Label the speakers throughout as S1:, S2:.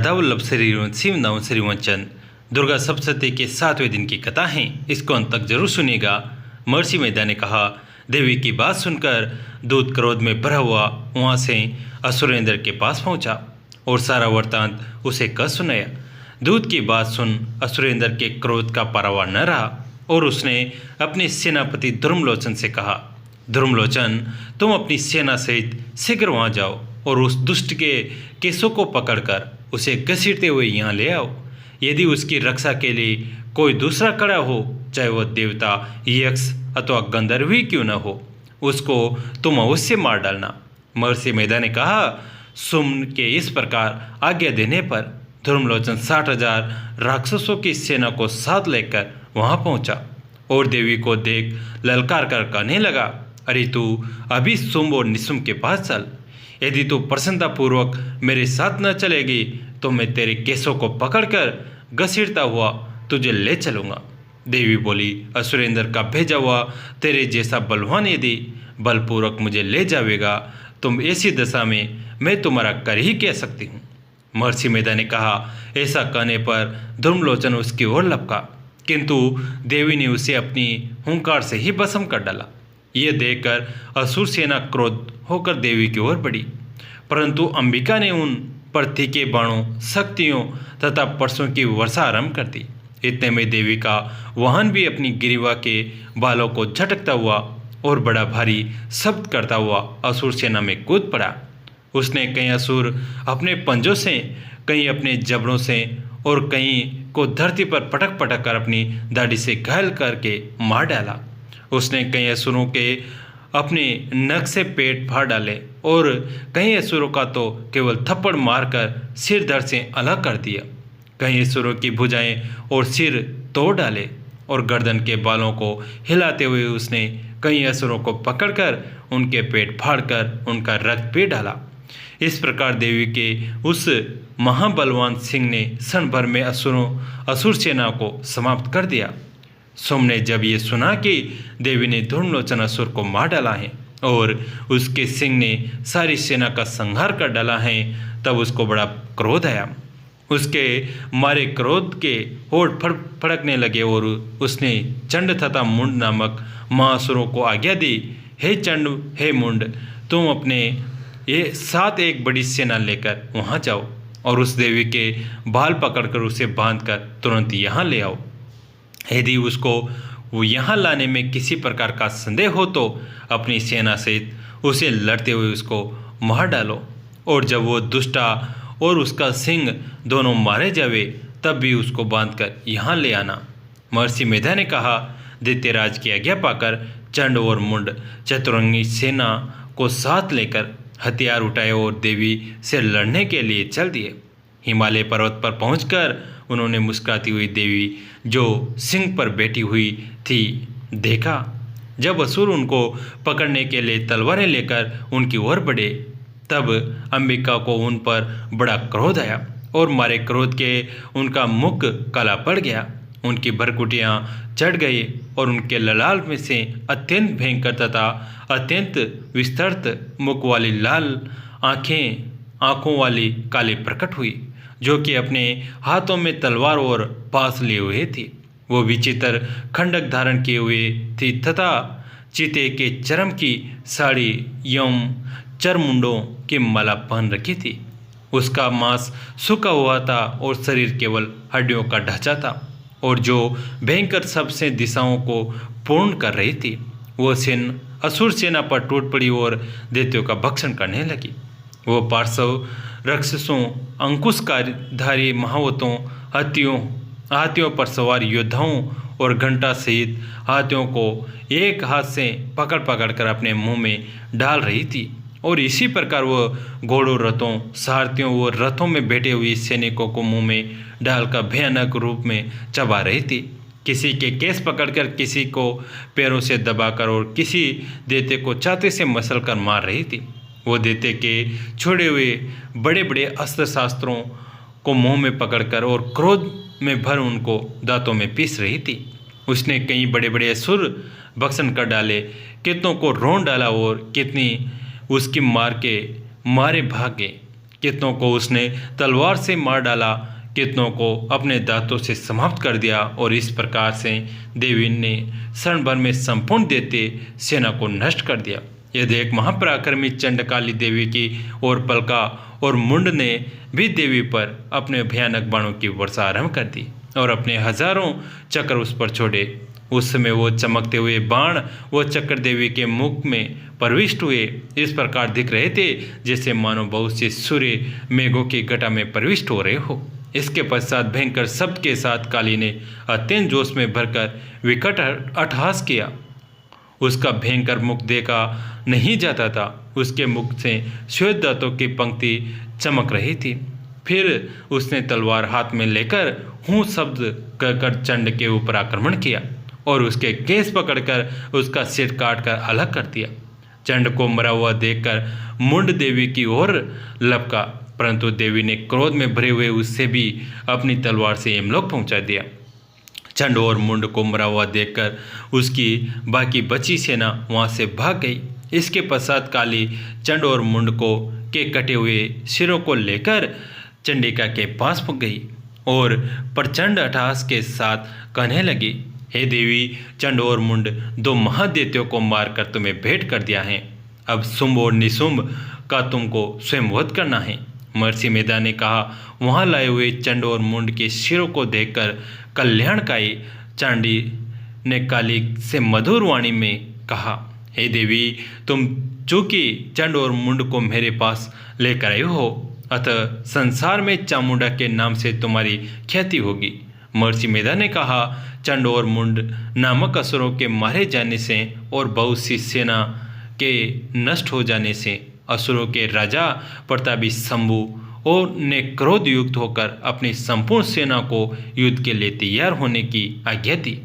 S1: राधावल्लभ श्री शिवनाम श्रीवचन दुर्गा सप्तशती के 7वें दिन की कथा है। इसको अंत तक जरूर सुनिएगा। महर्षि मेधा ने कहा, देवी की बात सुनकर दूत क्रोध में भरा हुआ वहाँ से असुरेंद्र के पास पहुँचा और सारा वृत्तांत उसे कह सुनाया। दूत की बात सुन असुरेंद्र के क्रोध का पारावार न रहा और उसने अपने सेनापति धर्मलोचन से कहा, धर्मलोचन, तुम अपनी सेना सहित शीघ्र वहाँ जाओ और उस दुष्ट के केसों को पकड़कर उसे घसीटते हुए यहाँ ले आओ। यदि उसकी रक्षा के लिए कोई दूसरा खड़ा हो, चाहे वह देवता, यक्ष अथवा गंधर्व ही क्यों न हो, उसको तुम अवश्य मार डालना। महर्षि मेधा ने कहा। सुम्न के इस प्रकार आज्ञा देने पर धर्मलोचन 60,000 राक्षसों की सेना को साथ लेकर वहाँ पहुँचा और देवी को देख ललकार कर कहने लगा, अरे तू अभी शुंभ और निशुंभ के पास चल। यदि तू प्रसन्नतापूर्वक मेरे साथ न चलेगी तो मैं तेरे केसों को पकड़कर घसीटता हुआ तुझे ले चलूँगा। देवी बोली, असुरेंद्र का भेजा हुआ तेरे जैसा बलवान यदि बलपूर्वक मुझे ले जावेगा तुम ऐसी दशा में मैं तुम्हारा कर ही कह सकती हूँ। महर्षि मेधा ने कहा। ऐसा कहने पर धर्मलोचन उसकी ओर लपका, किंतु देवी ने उसे अपनी हुंकार से ही भस्म कर डाला। यह देखकर असुर सेना क्रोध होकर देवी की ओर बढ़ी, परंतु अंबिका ने उन पर तीखे बाणों, शक्तियों तथा परसों की वर्षा आरंभ कर दी। इतने में देवी का वाहन भी अपनी गिरिवा के बालों को झटकता हुआ और बड़ा भारी शब्द करता हुआ असुर सेना में कूद पड़ा। उसने कई असुर अपने पंजों से, कहीं अपने जबड़ों से और कहीं को धरती पर पटक पटक कर अपनी दाढ़ी से घायल करके मार डाला। उसने कई असुरों के अपने नख से पेट फाड़ डाले और कई असुरों का तो केवल थप्पड़ मारकर सिर धड़ से अलग कर दिया। कई असुरों की भुजाएं और सिर तोड़ डाले और गर्दन के बालों को हिलाते हुए उसने कई असुरों को पकड़कर उनके पेट फाड़कर उनका रक्त पी डाला। इस प्रकार देवी के उस महाबलवान सिंह ने क्षण भर में असुर सेना को समाप्त कर दिया। सोम ने जब ये सुना कि देवी ने धर्मलोचन असुर को मार डाला है और उसके सिंह ने सारी सेना का संहार कर डाला है, तब उसको बड़ा क्रोध आया। उसके मारे क्रोध के होठ फड़कने लगे और उसने चंड तथा मुंड नामक महासुरों को आज्ञा दी, हे चंड, हे मुंड, तुम अपने ये साथ एक बड़ी सेना लेकर वहाँ जाओ और उस देवी के बाल पकड़कर उसे बांधकर तुरंत यहाँ ले आओ। यदि उसको वो यहाँ लाने में किसी प्रकार का संदेह हो तो अपनी सेना सहित उसे लड़ते हुए उसको मार डालो और जब वो दुष्टा और उसका सिंह दोनों मारे जावे तब भी उसको बांधकर यहाँ ले आना। महर्षि मेधा ने कहा। दैत्यराज की आज्ञा पाकर चंड और मुंड चतुरंगी सेना को साथ लेकर हथियार उठाए और देवी से लड़ने के लिए चल दिए। हिमालय पर्वत पर पहुंचकर उन्होंने मुस्कुराती हुई देवी जो सिंह पर बैठी हुई थी देखा। जब असुर उनको पकड़ने के लिए तलवारें लेकर उनकी ओर बढ़े तब अंबिका को उन पर बड़ा क्रोध आया और मारे क्रोध के उनका मुख काला पड़ गया, उनकी भरकुटियाँ चढ़ गई और उनके ललाट में से अत्यंत भयंकर तथा अत्यंत विस्तृत मुख वाली लाल आँखों वाली काली प्रकट हुई, जो कि अपने हाथों में तलवार और पास लिए हुए थी। वो विचित्र खंडक धारण किए हुए थी तथा चीते के चर्म की साड़ी एवं चरमुंडों की माला पहन रखी थी। उसका मांस सूखा हुआ था और शरीर केवल हड्डियों का ढांचा था और जो भयंकर सबसे दिशाओं को पूर्ण कर रही थी। वो असुर सेना पर टूट पड़ी और दैत्यों का भक्षण करने लगी। वो पार्श्व राक्षसों, अंकुशधारी महावतों, हाथियों पर सवार योद्धाओं और घंटा सहित हाथियों को एक हाथ से पकड़ पकड़ कर अपने मुंह में डाल रही थी और इसी प्रकार वह घोड़ों, रथों, सारथियों और रथों में बैठे हुए सैनिकों को मुंह में डालकर भयानक रूप में चबा रही थी। किसी के केस पकड़कर, किसी को पैरों से दबाकर और किसी दैत्य को छाती से मसलकर मार रही थी। वो दैत्य के छोड़े हुए बड़े बड़े अस्त्र शास्त्रों को मुंह में पकड़कर और क्रोध में भर उनको दांतों में पीस रही थी। उसने कई बड़े बड़े असुर भक्षण कर डाले, कितनों को रोन डाला और कितनी उसकी मार के मारे भागे। कितनों को उसने तलवार से मार डाला, कितनों को अपने दांतों से समाप्त कर दिया। और इस प्रकार से देवी ने क्षण भर में संपूर्ण दैत्य सेना को नष्ट कर दिया। यह देख महापराक्रमी चंडकाली देवी की और पलका और मुंड ने भी देवी पर अपने भयानक बाणों की वर्षा आरंभ कर दी और अपने हजारों चक्र उस पर छोड़े। उस समय वो चमकते हुए बाण वो चक्र देवी के मुख में प्रविष्ट हुए इस प्रकार दिख रहे थे जैसे मानो बहुत से सूर्य मेघों की घटा में प्रविष्ट हो रहे हो। इसके पश्चात भयंकर शब्द के साथ काली ने अत्यंत जोश में भरकर विकट अट्टहास किया। उसका भयंकर मुख देखा नहीं जाता था। उसके मुख से श्वेत दांतों की पंक्ति चमक रही थी। फिर उसने तलवार हाथ में लेकर हूँ शब्द कहकर चंड के ऊपर आक्रमण किया और उसके केस पकड़कर उसका सिर काट कर अलग कर दिया। चंड को मरा हुआ देखकर मुंड देवी की ओर लपका, परंतु देवी ने क्रोध में भरे हुए उससे भी अपनी तलवार से यमलोक पहुंचा दिया। चंड और मुंड को मरा हुआ देखकर उसकी बाकी बची सेना वहां से भाग गई। इसके पश्चात काली चंड और मुंड को के कटे हुए सिरों को लेकर चंडिका के पास पहुंच गई और प्रचंड अट्टहास के साथ कहने लगी, हे देवी, चंड और मुंड दो महादैत्यों को मारकर तुम्हें भेंट कर दिया है। अब शुंभ और निशुंभ का तुमको स्वयं वध करना है। महर्षि मेधा ने कहा, वहां लाए हुए चंड और मुंड के सिरों को देखकर कल्याणकाई चांडी ने काली से मधुर वाणी में कहा, हे देवी, तुम चूंकि चंड और मुंड को मेरे पास लेकर आए हो, अतः संसार में चामुंडा के नाम से तुम्हारी ख्याति होगी। महर्षि मेधा ने कहा, चंड और मुंड नामक असुरों के मारे जाने से और बहुत सी सेना के नष्ट हो जाने से असुरों के राजा प्रतापी शंभु और ने क्रोध युक्त होकर अपनी संपूर्ण सेना को युद्ध के लिए तैयार होने की आज्ञा दी।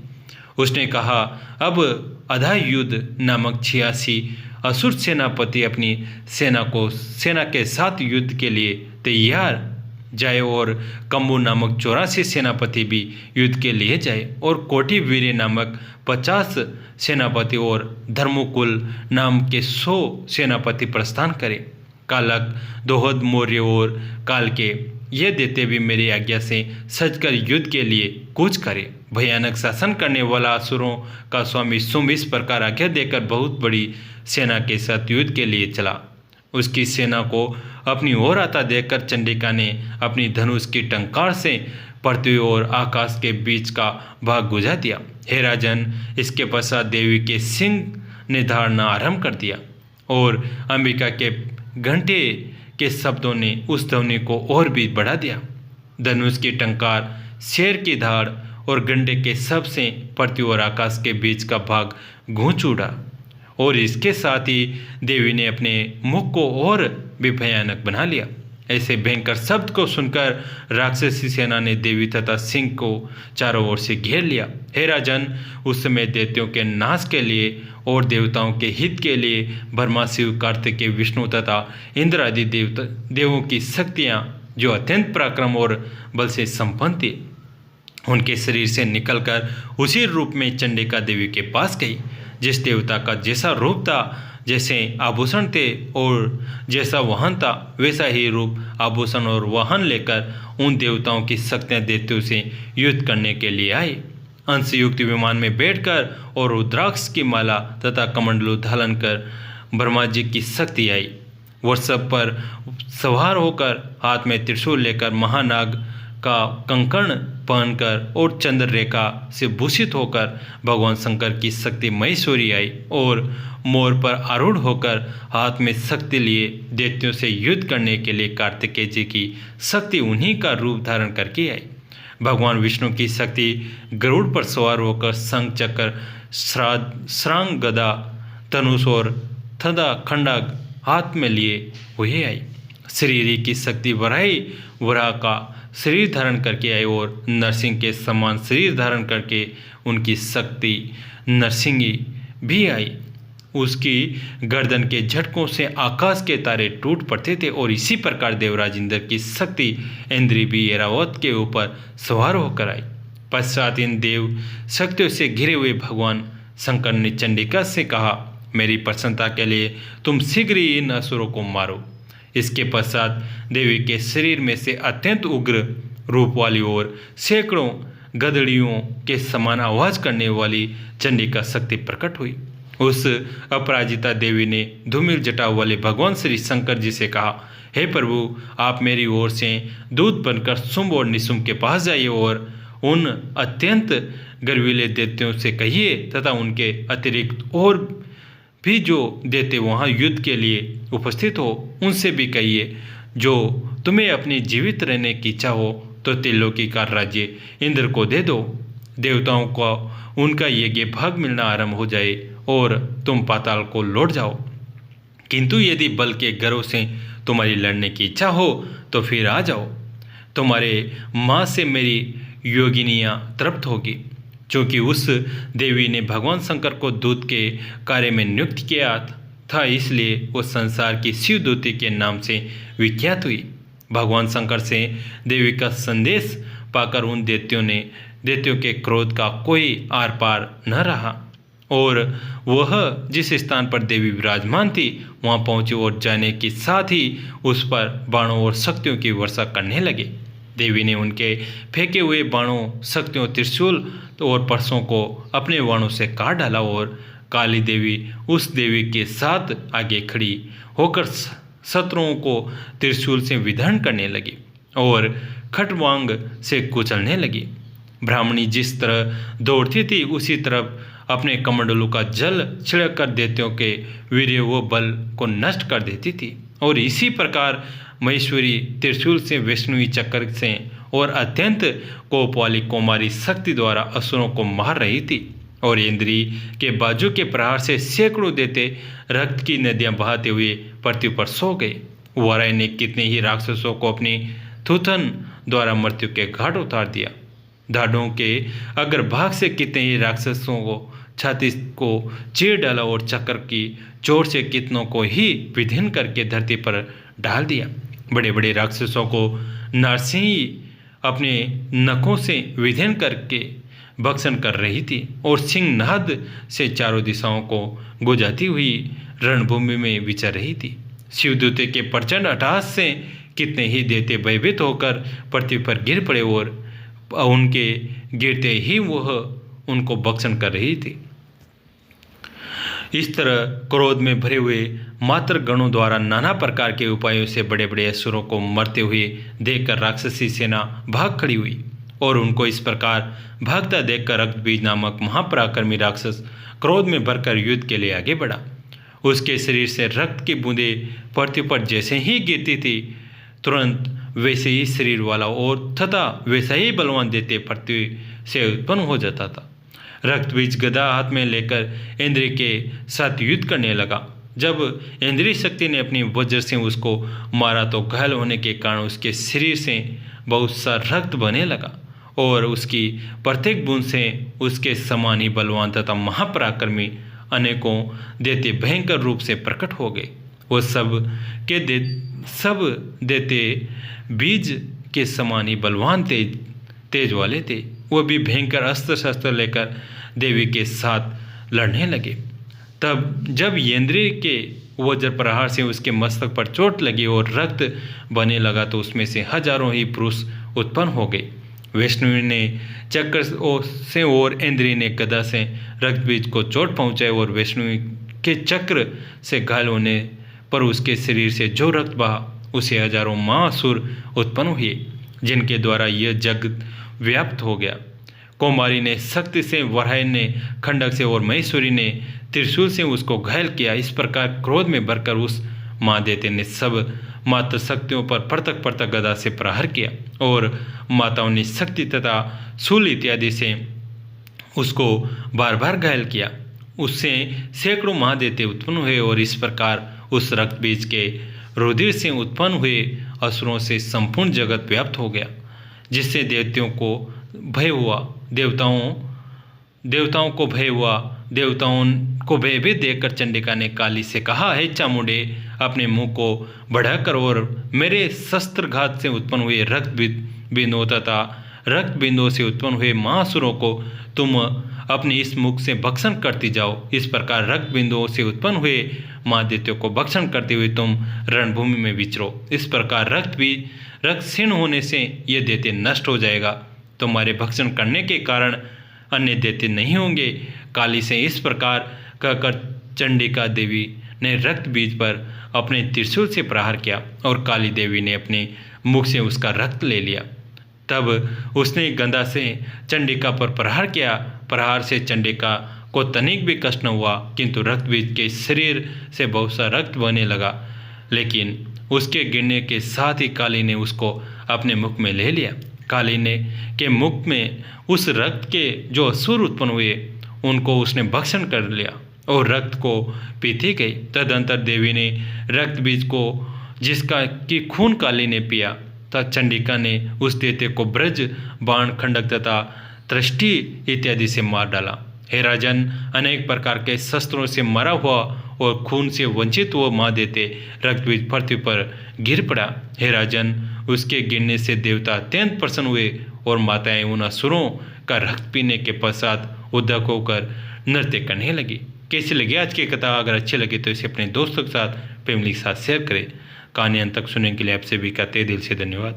S1: उसने कहा, अब अधायुध नामक 86 असुर सेनापति अपनी सेना के साथ युद्ध के लिए तैयार जाए और कम्बु नामक 84 सेनापति भी युद्ध के लिए जाए और कोटि वीर्य नामक 50 सेनापति और धर्मकुल नाम के 100 सेनापति प्रस्थान करें। कालक, दोहद मौर्य और काल के ये देते भी मेरी आज्ञा से सजकर युद्ध के लिए कूच करे। भयानक शासन करने वाला असुरों का स्वामी शुंभ इस प्रकार आज्ञा देकर बहुत बड़ी सेना के साथ युद्ध के लिए चला। उसकी सेना को अपनी ओर आता देखकर चंडिका ने अपनी धनुष की टंकार से पृथ्वी और आकाश के बीच का भाग गुजा दिया। हे राजन, इसके पश्चात देवी के सिंह ने धारना आरंभ कर दिया और अंबिका के घंटे के शब्दों ने उस ध्वनि को और भी बढ़ा दिया। धनुष की टंकार, शेर की धाड़ और गंडे के शब्द से पृथ्वी और आकाश के बीच का भाग गूंज उड़ा और इसके साथ ही देवी ने अपने मुख को और भी भयानक बना लिया। ऐसे भयंकर शब्द को सुनकर राक्षसी सेना ने देवी तथा सिंह को चारों ओर से घेर लिया। हे राजन, उस समय दैत्यों के नाश के लिए और देवताओं के हित के लिए ब्रह्मा, शिव, कार्तिकेय, विष्णु तथा इंद्र आदि देवों की शक्तियाँ जो अत्यंत पराक्रम और बल से संपन्न थी, उनके शरीर से निकलकर उसी रूप में चंडिका देवी के पास गई। जिस देवता का जैसा रूप था, जैसे आभूषण थे और जैसा वाहन था, वैसा ही रूप, आभूषण और वाहन लेकर उन देवताओं की शक्तियाँ दैत्यों से युद्ध करने के लिए आई। अंशयुक्त विमान में बैठकर और रुद्राक्ष की माला तथा कमंडलू धारण कर ब्रह्मा जी की शक्ति आई। वृषभ पर सवार होकर हाथ में त्रिशूल लेकर महानाग का कंकण पहनकर और चंद्र रेखा से भूषित होकर भगवान शंकर की शक्ति महेश्वरी आई और मोर पर आरूढ़ होकर हाथ में शक्ति लिए दैत्यों से युद्ध करने के लिए कार्तिकेय जी की शक्ति उन्हीं का रूप धारण करके आई। भगवान विष्णु की शक्ति गरुड़ पर सवार होकर शंख, चक्र, श्रांग, गदा, धनुष और थदा खंडा हाथ में लिए हुए आई। श्रीहरि की शक्ति वराह का शरीर धारण करके आई और नरसिंह के समान शरीर धारण करके उनकी शक्ति नरसिंही भी आई। उसकी गर्दन के झटकों से आकाश के तारे टूट पड़ते थे और इसी प्रकार देवराज इंद्र की शक्ति इंद्री भी ऐरावत के ऊपर सवार होकर आई। पश्चात इन देव शक्तियों से घिरे हुए भगवान शंकर ने चंडिका से कहा, मेरी प्रसन्नता के लिए तुम शीघ्र ही इन असुरों को मारो। इसके पश्चात देवी के शरीर में से अत्यंत उग्र रूप वाली और सैकड़ों गदड़ियों के समान आवाज करने वाली चंडी का शक्ति प्रकट हुई। उस अपराजिता देवी ने धूमिल जटाओं वाले भगवान श्री शंकर जी से कहा, हे प्रभु, आप मेरी ओर से दूत बनकर शुंभ और निशुंभ के पास जाइए और उन अत्यंत गर्वीले दैत्यों से कहिए तथा उनके अतिरिक्त और भी जो दैत्य वहाँ युद्ध के लिए उपस्थित हो उनसे भी कहिए, जो तुम्हें अपनी जीवित रहने की इच्छा हो तो त्रिलोकी का राज्य इंद्र को दे दो। देवताओं को उनका यज्ञ भाग मिलना आरंभ हो जाए और तुम पाताल को लौट जाओ। किंतु यदि बल के गर्व से तुम्हारी लड़ने की इच्छा हो तो फिर आ जाओ। तुम्हारे माँ से मेरी योगिनियाँ तृप्त होगी। क्योंकि उस देवी ने भगवान शंकर को दूत के कार्य में नियुक्त किया था, इसलिए वो संसार की शिवदूती के नाम से विख्यात हुई। भगवान शंकर से देवी का संदेश पाकर उन दैत्यों के क्रोध का कोई आर पार न रहा और वह जिस स्थान पर देवी विराजमान थी वहां पहुंचे और जाने के साथ ही उस पर बाणों और शक्तियों की वर्षा करने लगे। देवी ने उनके फेंके हुए बाणों, शक्तियों, त्रिशूल और परसों को अपने बाणों से काट डाला और काली देवी उस देवी के साथ आगे खड़ी होकर शत्रुओं को त्रिशूल से विधर्ण करने लगी और खटवांग से कुचलने लगी। ब्राह्मणी जिस तरह दौड़ती थी उसी तरफ अपने कमंडलों का जल छिड़क कर दैत्यों के वीर्य व बल को नष्ट कर देती थी और इसी प्रकार महेश्वरी त्रिशूल से, वैष्णवी चक्र से और अत्यंत कोप वाली कुमारी शक्ति द्वारा असुरों को मार रही थी और इंद्री के बाजू के प्रहार से सैकड़ों दैत्य रक्त की नदियां बहाते हुए पृथ्वी पर सो गए। वाराय ने कितने ही राक्षसों को अपनी थूथन द्वारा मृत्यु के घाट उतार दिया। धाड़ों के अग्रभाग से कितने ही राक्षसों को छाती को चीर डाला और चक्र की चोट से कितनों को ही विधीन करके धरती पर डाल दिया। बड़े बड़े राक्षसों को नरसिंही अपने नखों से विधीन करके भक्षण कर रही थी और सिंहनाद से चारों दिशाओं को गुजाती हुई रणभूमि में विचर रही थी। शिवदूते के प्रचंड अट्टहास से कितने ही दैत्य भयभीत होकर पृथ्वी पर गिर पड़े और उनके गिरते ही वह उनको भक्षण कर रही थी। इस तरह क्रोध में भरे हुए मात्र गणों द्वारा नाना प्रकार के उपायों से बड़े बड़े असुरों को मरते हुए देखकर राक्षसी सेना भाग खड़ी हुई और उनको इस प्रकार भागता देखकर रक्तबीज नामक महापराक्रमी राक्षस क्रोध में भरकर युद्ध के लिए आगे बढ़ा। उसके शरीर से रक्त की बूंदें पृथ्वी पर जैसे ही गिरती थी तुरंत वैसे ही शरीर वाला और तथा वैसा ही बलवान दैत्य पृथ्वी से उत्पन्न हो जाता था। रक्तबीज गदा हाथ में लेकर इंद्र के साथ युद्ध करने लगा। जब इंद्रिय शक्ति ने अपनी वज्र से उसको मारा तो घायल होने के कारण उसके शरीर से बहुत सा रक्त बहने लगा और उसकी प्रत्येक बूंद से उसके समान ही बलवान तथा महापराक्रमी अनेकों दैत्य भयंकर रूप से प्रकट हो गए। वो सब दैत्य बीज के समान ही बलवान तेज वाले थे। वो भी भयंकर अस्त्र शस्त्र लेकर देवी के साथ लड़ने लगे। तब जब इंद्रिय के वज्र प्रहार से उसके मस्तक पर चोट लगी और रक्त बहने लगा तो उसमें से हजारों ही पुरुष उत्पन्न हो गए। वैष्णवी ने चक्र से और इंद्रिय ने गदा से रक्तबीज को चोट पहुंचाई और वैष्णवी के चक्र से घायल होने पर उसके शरीर से जो रक्त बहा उसे हजारों महासुर उत्पन्न हुए जिनके द्वारा यह जगत व्याप्त हो गया। कुमारी ने शक्ति से, वराह ने खंडक से और महेश्वरी ने त्रिशूल से उसको घायल किया। इस प्रकार क्रोध में भरकर उस माँ दैत्य ने सब मात्र शक्तियों पर पृथक पृथक गदा से प्रहार किया और माताओं ने शक्ति तथा शूल इत्यादि से उसको बार बार घायल किया। उससे सैकड़ों महादैत्य उत्पन्न हुए और इस प्रकार उस रक्तबीज के रुधिर से उत्पन्न हुए असुरों से संपूर्ण जगत व्याप्त हो गया, जिससे दैत्यों को भय हुआ, देवताओं को भय हुआ। देवताओं को भयभीत देखकर चंडिका ने काली से कहा, हे चामुंडे, अपने मुंह को बढ़ाकर और मेरे शस्त्रघात से उत्पन्न हुए रक्त बिंदुओं तथा रक्त बिंदुओं से उत्पन्न हुए महासुरों को तुम अपने इस मुख से भक्षण करती जाओ। इस प्रकार रक्त बिंदुओं से उत्पन्न हुए महादैत्यों को भक्षण करते हुए तुम रणभूमि में विचरो। इस प्रकार रक्त क्षीण होने से ये दैत्य नष्ट हो जाएगा। तुम्हारे भक्षण करने के कारण अन्य दैत्य नहीं होंगे। काली से इस प्रकार कहकर चंडिका देवी ने रक्त बीज पर अपने त्रिशूल से प्रहार किया और काली देवी ने अपने मुख से उसका रक्त ले लिया। तब उसने गंदा से चंडिका पर प्रहार किया। प्रहार से चंडिका को तनिक भी कष्ट न हुआ, किंतु रक्त बीज के शरीर से बहुत सा रक्त बहने लगा। लेकिन उसके गिरने के साथ ही काली ने उसको अपने मुख में ले लिया। काली ने के मुख में उस रक्त के जो असुर उत्पन्न हुए उनको उसने भक्षण कर लिया और रक्त को पीती गई। तदंतर देवी ने रक्त बीज को जिसका कि खून काली ने पिया, तब चंडिका ने उस दैत्य को ब्रज, बाण, खंडक तथा तृष्टि इत्यादि से मार डाला। हे राजन, अनेक प्रकार के शस्त्रों से मरा हुआ और खून से वंचित हुआ महादैत्य रक्त बीज पृथ्वी पर गिर पड़ा। हे राजन, उसके गिरने से देवता अत्यंत प्रसन्न हुए और माताएं उन असुरों का रक्त पीने के पश्चात उद्दक होकर नृत्य करने लगी। कैसी लगी आज की कथा? अगर अच्छी लगी तो इसे अपने दोस्तों के साथ, फैमिली के साथ शेयर करें। कहानी अंत तक सुनने के लिए आप सभी का तहे दिल से धन्यवाद।